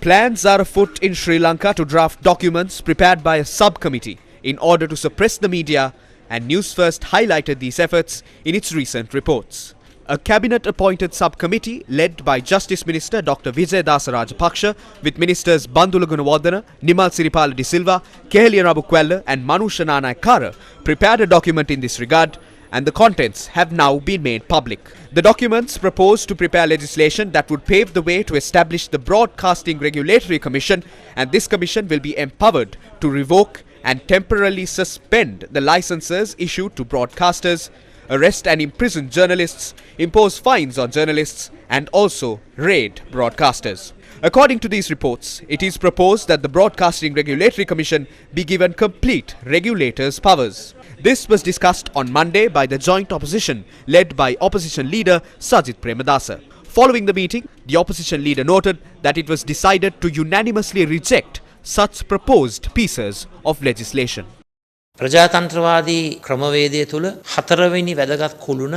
Plans are afoot in Sri Lanka to draft documents prepared by a subcommittee in order to suppress the media, and News First highlighted these efforts in its recent reports. A cabinet-appointed subcommittee led by Justice Minister Dr. Vijayadasa Rajapaksa with Ministers Bandula Gunawardena, Nimal Siripala de Silva, Keheliya Rabukwella and Manusha Nanayakkara prepared a document in this regard, and the contents have now been made public. The documents propose to prepare legislation that would pave the way to establish the Broadcasting Regulatory Commission, and this commission will be empowered to revoke and temporarily suspend the licenses issued to broadcasters, arrest and imprison journalists, impose fines on journalists, and also raid broadcasters. According to these reports, it is proposed that the Broadcasting Regulatory Commission be given complete regulators' powers. This was discussed on Monday by the joint opposition led by opposition leader Sajith Premadasa. Following the meeting, the opposition leader noted that it was decided to unanimously reject such proposed pieces of legislation. ප්‍රජාතන්ත්‍රවාදී ක්‍රමවේදය තුළ හතරවෙනි වැදගත් කුළුණ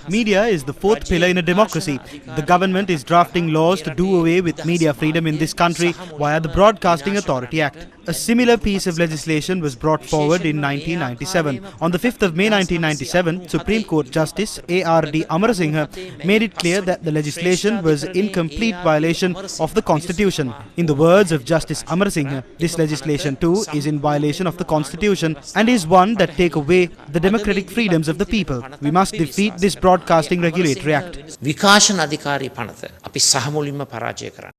Media is the fourth pillar in a democracy. The government is drafting laws to do away with media freedom in this country via the Broadcasting Authority Act. A similar piece of legislation was brought forward in 1997. On the 5th of May 1997, Supreme Court Justice A.R.D. Amarasinghe made it clear that the legislation was in complete violation of the Constitution. In the words of Justice Amarasinghe, this legislation too is in violation of the Constitution and is one that take away the democratic freedoms of the people. We must defeat this Broadcasting Regulatory Act. විකාශන අධිකාරී පනත අපි සහමුලින්ම පරාජය කරන්න.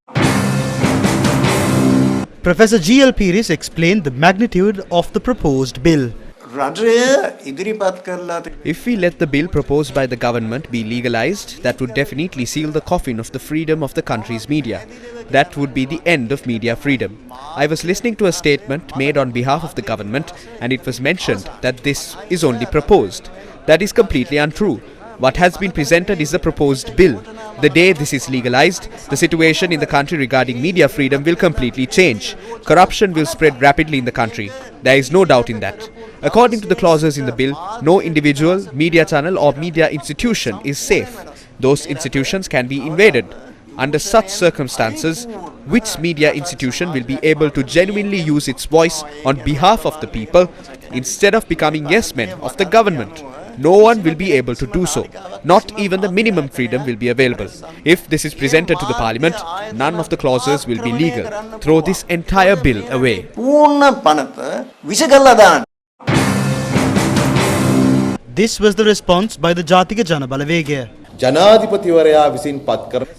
Professor G.L. Piris explained the magnitude of the proposed bill. If we let the bill proposed by the government be legalized, that would definitely seal the coffin of the freedom of the country's media. That would be the end of media freedom. I was listening to a statement made on behalf of the government, and it was mentioned that this is only proposed. That is completely untrue. What has been presented is a proposed bill. The day this is legalized, the situation in the country regarding media freedom will completely change. Corruption will spread rapidly in the country. There is no doubt in that. According to the clauses in the bill, no individual, media channel or media institution is safe. Those institutions can be invaded. Under such circumstances, which media institution will be able to genuinely use its voice on behalf of the people instead of becoming yes men of the government? No one will be able to do so. Not even the minimum freedom will be available. If this is presented to the parliament, none of the clauses will be legal. Throw this entire bill away. This was the response by the Jatika Jana Balawegaya.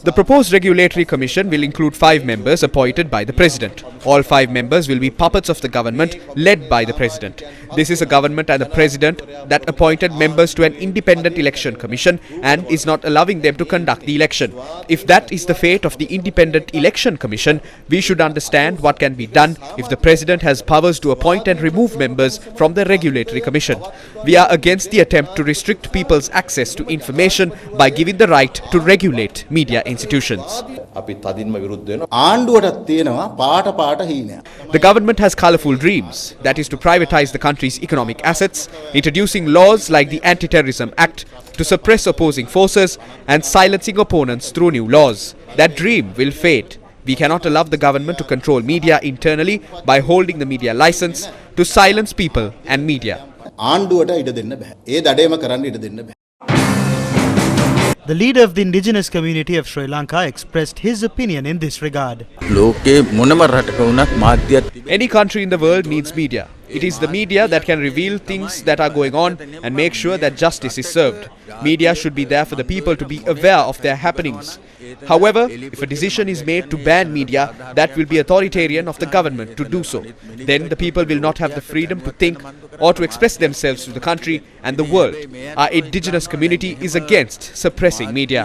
The proposed regulatory commission will include 5 members appointed by the president. All 5 members will be puppets of the government led by the president. This is a government and the president that appointed members to an independent election commission and is not allowing them to conduct the election. If that is the fate of the independent election commission, we should understand what can be done if the president has powers to appoint and remove members from the regulatory commission. We are against the attempt to restrict people's access to information by giving the right to regulate media institutions. The government has colourful dreams, that is to privatize the country's economic assets, introducing laws like the Anti-Terrorism Act to suppress opposing forces and silencing opponents through new laws. That dream will fade. We cannot allow the government to control media internally by holding the media license to silence people and media. The leader of the indigenous community of Sri Lanka expressed his opinion in this regard. Any country in the world needs media. It is the media that can reveal things that are going on and make sure that justice is served. Media should be there for the people to be aware of their happenings. However, if a decision is made to ban media, that will be authoritarian of the government to do so. Then the people will not have the freedom to think or to express themselves to the country and the world. Our indigenous community is against suppressing media.